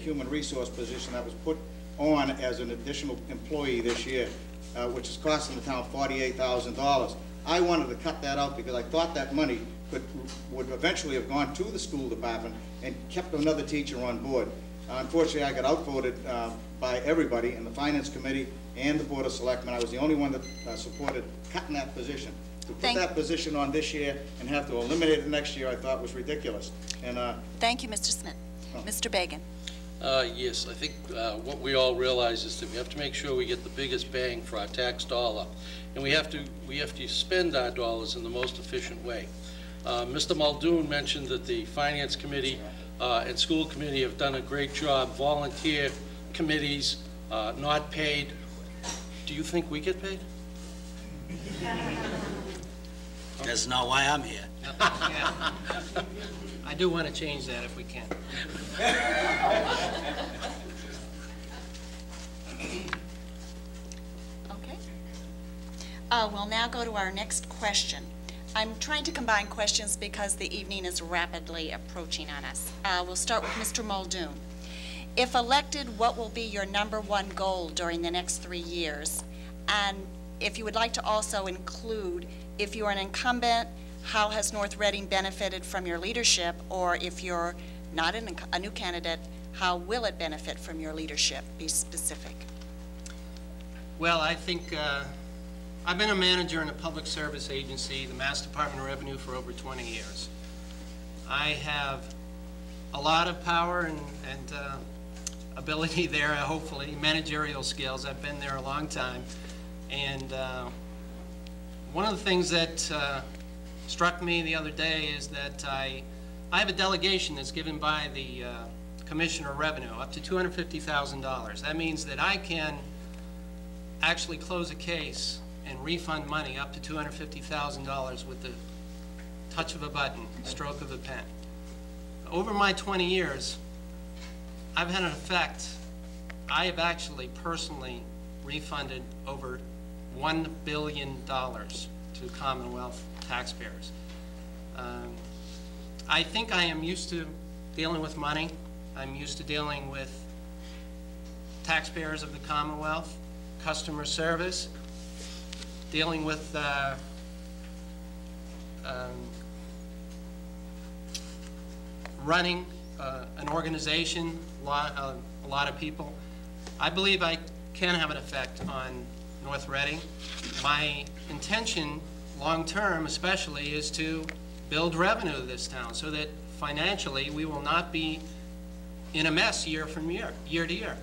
human resource position that was put on as an additional employee this year, which is costing the town $48,000. I wanted to cut that out because I thought that money would eventually have gone to the school department and kept another teacher on board. Unfortunately, I got outvoted by everybody in the Finance Committee and the Board of Selectmen. I was the only one that supported cutting that position. To put that position on this year and have to eliminate it next year, I thought was ridiculous. And thank you, Mr. Smith. Mr. Bagan. Yes, I think what we all realize is that we have to make sure we get the biggest bang for our tax dollar, and we have to spend our dollars in the most efficient way. Mr. Muldoon mentioned that the Finance Committee and School Committee have done a great job. Volunteer committees, not paid. Do you think we get paid? That's not why I'm here. Yeah. I do want to change that if we can. Okay. We'll now go to our next question. I'm trying to combine questions because the evening is rapidly approaching on us. We'll start with Mr. Muldoon. If elected, what will be your #1 goal during the next 3 years? And if you would like to also include, if you're an incumbent, how has North Reading benefited from your leadership? Or if you're not a new candidate, how will it benefit from your leadership? Be specific. Well, I think I've been a manager in a public service agency, the Mass Department of Revenue, for over 20 years. I have a lot of power and ability there, hopefully, managerial skills. I've been there a long time. And one of the things that struck me the other day is that I have a delegation that's given by the Commissioner of Revenue, up to $250,000. That means that I can actually close a case and refund money up to $250,000 with the touch of a button, stroke of a pen. Over my 20 years, I've had an effect. I have actually personally refunded over $1 billion to Commonwealth taxpayers. I think I am used to dealing with money. I'm used to dealing with taxpayers of the Commonwealth, customer service, dealing with running an organization, a lot of people. I believe I can have an effect on North Reading. My intention, long-term especially, is to build revenue to this town so that financially we will not be in a mess year to year.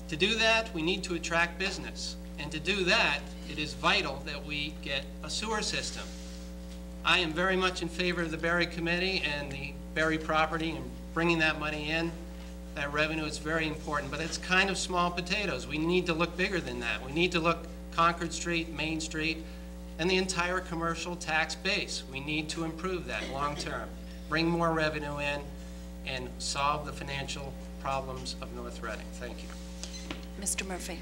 To do that, we need to attract business. And to do that, it is vital that we get a sewer system. I am very much in favor of the Berry Committee and the Berry property and bringing that money in. That revenue is very important, but it's kind of small potatoes. We need to look bigger than that. We need to look Concord Street, Main Street, and the entire commercial tax base. We need to improve that long term, bring more revenue in, and solve the financial problems of North Reading. Thank you. Mr. Murphy.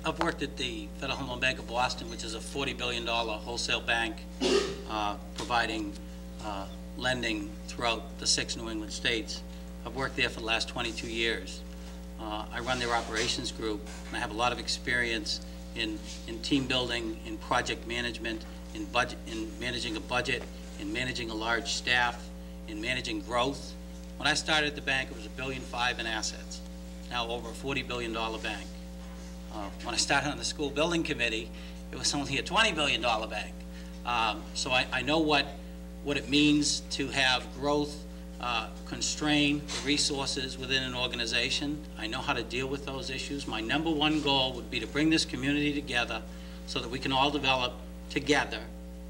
I've worked at the Federal Home Loan Bank of Boston, which is a $40 billion wholesale bank providing lending throughout the 6 New England states. I've worked there for the last 22 years. I run their operations group, and I have a lot of experience in team building, in project management, in managing a budget, in managing a large staff, in managing growth. When I started at the bank, it was $1.5 billion in assets. Now over a $40 billion bank. When I started on the school building committee, it was only a $20 billion bank. So I know what it means to have growth constrain the resources within an organization. I know how to deal with those issues. My #1 goal would be to bring this community together so that we can all develop together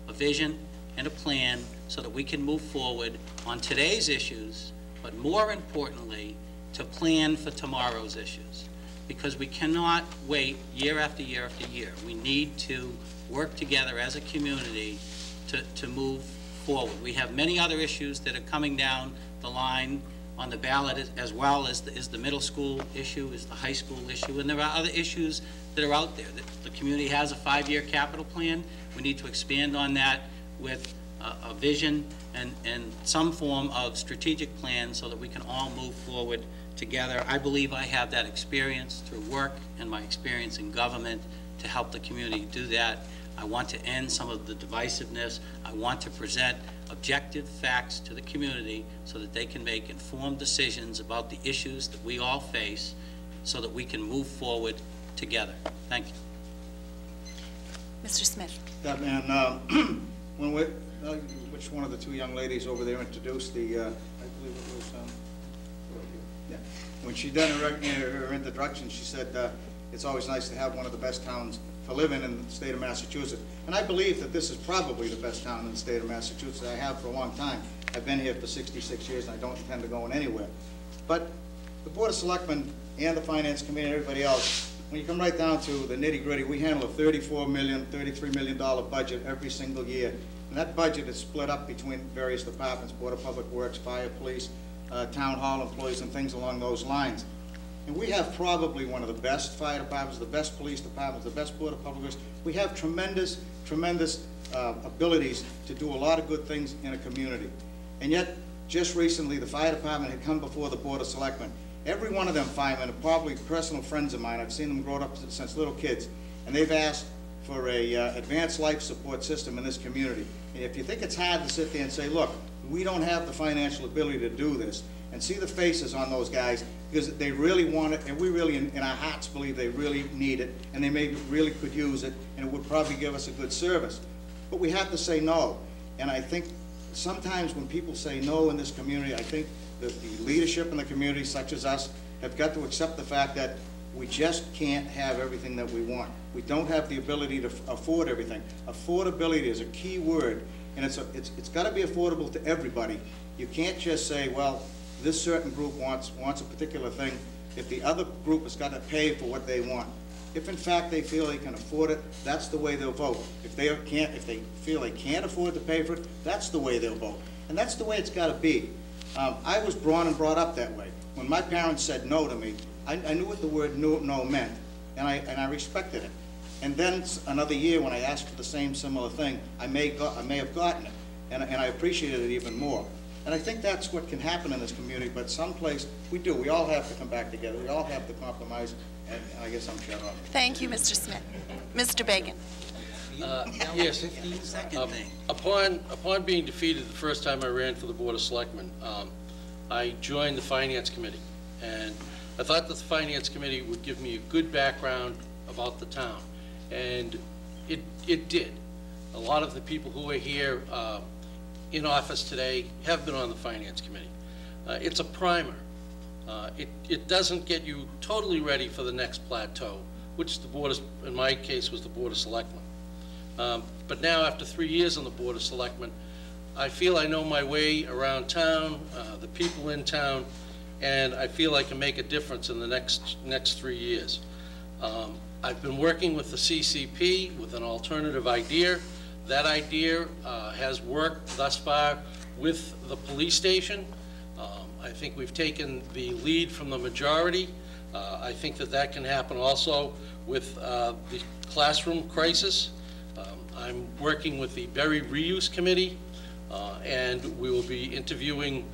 a vision and a plan so that we can move forward on today's issues, but more importantly, to plan for tomorrow's issues. Because we cannot wait year after year after year. We need to work together as a community to move forward. We have many other issues that are coming down the line on the ballot, as well as the middle school issue, is the high school issue, and there are other issues that are out there. The community has a 5-year capital plan. We need to expand on that with a vision and some form of strategic plan so that we can all move forward together. I believe I have that experience through work and my experience in government to help the community do that. I want to end some of the divisiveness. I want to present objective facts to the community so that they can make informed decisions about the issues that we all face so that we can move forward together. Thank you. Mr. Smith. Yeah, man, when we, which one of the two young ladies over there introduced the, I believe it was, yeah, when she done her introduction, she said, it's always nice to have one of the best towns to live in the state of Massachusetts. And I believe that this is probably the best town in the state of Massachusetts. I have for a long time. I've been here for 66 years, and I don't intend to go anywhere. But the Board of Selectmen and the Finance Committee and everybody else, when you come right down to the nitty-gritty, we handle a $34 million, $33 million budget every single year. And that budget is split up between various departments, Board of Public Works, Fire, Police, Town Hall employees, and things along those lines. And we have probably one of the best fire departments, the best police departments, the best Board of Public Works. We have tremendous abilities to do a lot of good things in a community. And yet, just recently, the fire department had come before the Board of Selectmen. Every one of them firemen are probably personal friends of mine. I've seen them grow up since little kids. And they've asked for a advanced life support system in this community. And if you think it's hard to sit there and say, look, we don't have the financial ability to do this, and see the faces on those guys, because they really want it, and we really, in our hearts, believe they really need it, and they really could use it, and it would probably give us a good service. But we have to say no. And I think sometimes when people say no in this community, I think that the leadership in the community, such as us, have got to accept the fact that we just can't have everything that we want. We don't have the ability to afford everything. Affordability is a key word, and it's got to be affordable to everybody. You can't just say, well, this certain group wants a particular thing if the other group has got to pay for what they want. If in fact they feel they can afford it, that's the way they'll vote. If they feel they can't afford to pay for it, that's the way they'll vote. And that's the way it's got to be. I was born and brought up that way. When my parents said no to me, I knew what the word no meant, and I respected it. And then another year when I asked for the similar thing, I may have gotten it, and I appreciated it even more. And I think that's what can happen in this community, but someplace we do. We all have to come back together. We all have to compromise, and I guess I'm shut off. Thank you, Mr. Smith. Mr. Bagan. Yes. Upon being defeated the first time I ran for the Board of Selectmen, I joined the Finance Committee, and I thought that the Finance Committee would give me a good background about the town, and it did. A lot of the people who are here in office today have been on the Finance Committee. It's a primer. It doesn't get you totally ready for the next plateau, which the Board of, in my case, was the Board of Selectmen. But now, after 3 years on the Board of Selectmen, I feel I know my way around town, the people in town, and I feel I can make a difference in the next 3 years. I've been working with the CCP with an alternative idea. That idea has worked thus far with the police station. I think we've taken the lead from the majority. I think that can happen also with the classroom crisis. I'm working with the Berry Reuse Committee, and we will be interviewing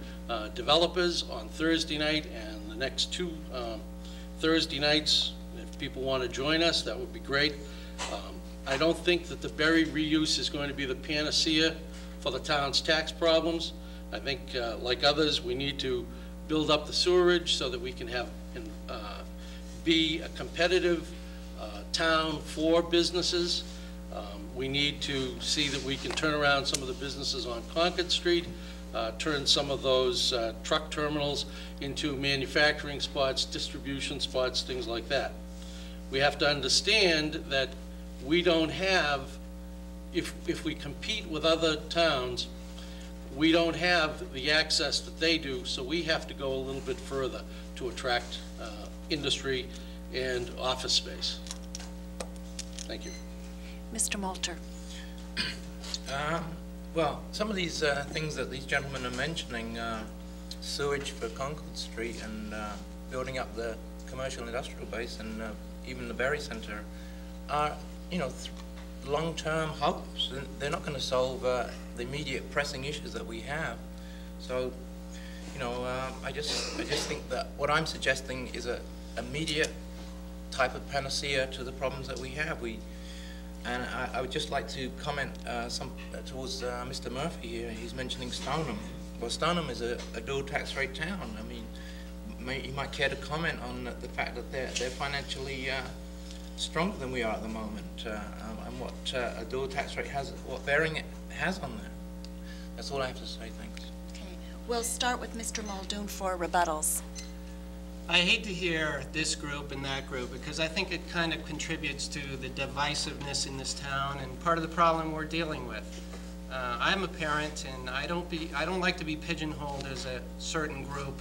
developers on Thursday night and the next 2 Thursday nights. If people want to join us, that would be great. I don't think that the Berry reuse is going to be the panacea for the town's tax problems. I think, like others, we need to build up the sewerage so that we can have be a competitive town for businesses. We need to see that we can turn around some of the businesses on Concord Street, turn some of those truck terminals into manufacturing spots, distribution spots, things like that. We have to understand that we don't have, if we compete with other towns, we don't have the access that they do, so we have to go a little bit further to attract industry and office space. Thank you. Mr. Moulter. Well, some of these things that these gentlemen are mentioning, sewage for Concord Street and building up the commercial industrial base and even the Berry Center, are, you know, long-term hopes. They're not going to solve the immediate pressing issues that we have. So, you know, I just think that what I'm suggesting is a immediate type of panacea to the problems that we have. And I would just like to comment towards Mr. Murphy here. He's mentioning Stoneham. Well, Stoneham is a dual tax rate town. I mean, you might care to comment on the fact that they're financially stronger than we are at the moment, and what a dual tax rate has, what bearing it has on that. That's all I have to say. Thanks. Okay, we'll start with Mr. Muldoon for rebuttals. I hate to hear this group and that group, because I think it kind of contributes to the divisiveness in this town and part of the problem we're dealing with. I'm a parent, and I don't like to be pigeonholed as a certain group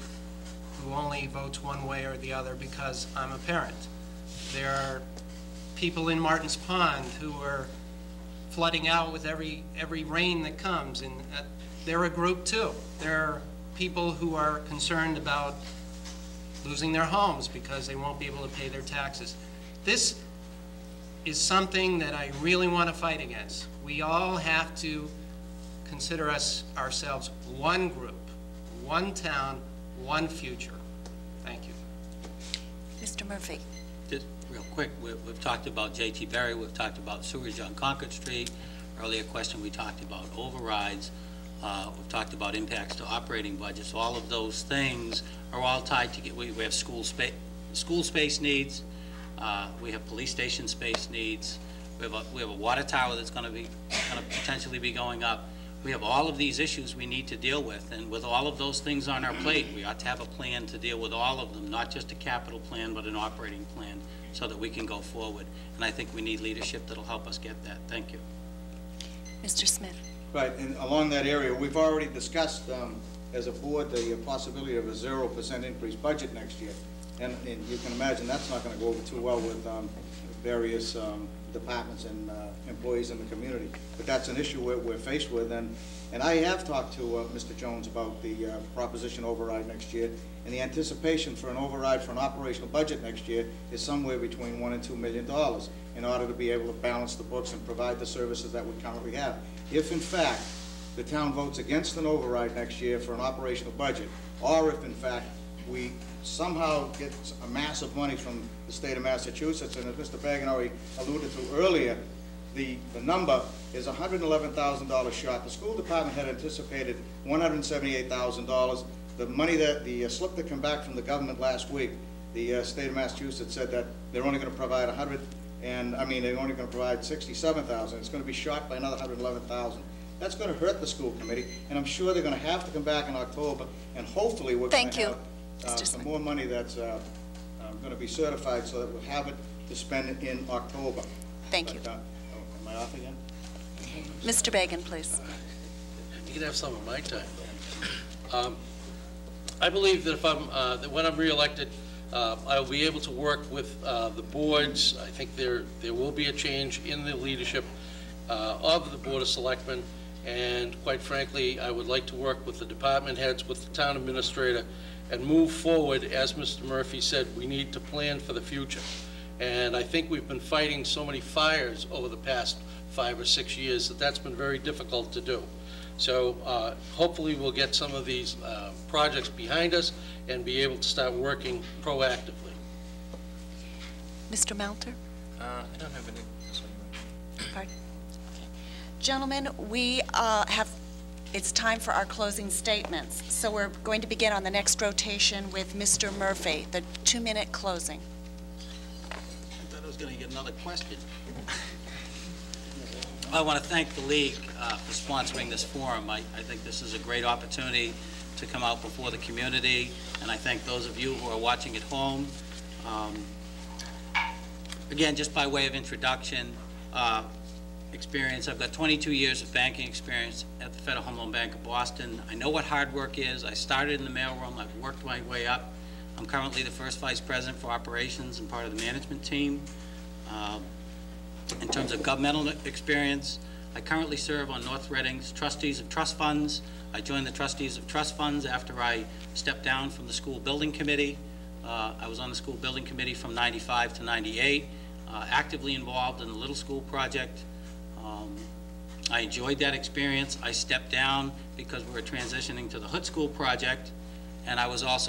who only votes one way or the other because I'm a parent. There are people in Martins Pond who are flooding out with every rain that comes, and they're a group too. There are people who are concerned about losing their homes because they won't be able to pay their taxes. This is something that I really want to fight against. We all have to consider ourselves one group, one town, one future. Thank you. Mr. Murphy. Just real quick, we've talked about J.T. Berry, we've talked about sewage on Concord Street. Earlier question, we talked about overrides. We've talked about impacts to operating budgets. All of those things are all tied together. We have school space needs. We have police station space needs. We have a water tower that's going to potentially be going up. We have all of these issues we need to deal with, and with all of those things on our plate, we ought to have a plan to deal with all of them, not just a capital plan, but an operating plan, so that we can go forward. And I think we need leadership that'll help us get that. Thank you. Mr. Smith. Right, and along that area, we've already discussed as a board the possibility of a 0% increase budget next year. And you can imagine that's not going to go over too well with various departments and employees in the community. But that's an issue we're faced with. And I have talked to Mr. Jones about the proposition override next year. And the anticipation for an override for an operational budget next year is somewhere between $1 and $2 million in order to be able to balance the books and provide the services that we currently have. If, in fact, the town votes against an override next year for an operational budget, or if, in fact, we somehow get a mass of money from the state of Massachusetts, and as Mr. Bagan already alluded to earlier, the number is $111,000 short. The school department had anticipated $178,000. The money that, the slip that came back from the government last week, the state of Massachusetts said that they're only going to provide they're only going to provide $67,000. It's going to be short by another $111,000. That's going to hurt the school committee, and I'm sure they're going to have to come back in October, and hopefully we're going to have some more money that's going to be certified so that we'll have it to spend in October. Thank you. Am I off again? Mr. Bagan, please. You can have some of my time. I believe that that when I'm reelected, I'll be able to work with the boards. I think there will be a change in the leadership of the Board of Selectmen, and quite frankly, I would like to work with the department heads, with the town administrator, and move forward. As Mr. Murphy said, we need to plan for the future. And I think we've been fighting so many fires over the past 5 or 6 years that that's been very difficult to do. So hopefully we'll get some of these projects behind us and be able to start working proactively. Mr. Melter? I don't have any. Pardon? Okay. Gentlemen, we it's time for our closing statements. So we're going to begin on the next rotation with Mr. Murphy, the 2-minute closing. I thought I was going to get another question. I want to thank the League for sponsoring this forum. I think this is a great opportunity to come out before the community, and I thank those of you who are watching at home. Again, just by way of introduction, experience, I've got 22 years of banking experience at the Federal Home Loan Bank of Boston. I know what hard work is. I started in the mailroom. I've worked my way up. I'm currently the first vice president for operations and part of the management team. In terms of governmental experience, I currently serve on North Reading's Trustees of Trust Funds. I joined the Trustees of Trust Funds after I stepped down from the School Building Committee. I was on the School Building Committee from '95 to '98, actively involved in the Little School Project. I enjoyed that experience. I stepped down because we were transitioning to the Hood School project, and I was also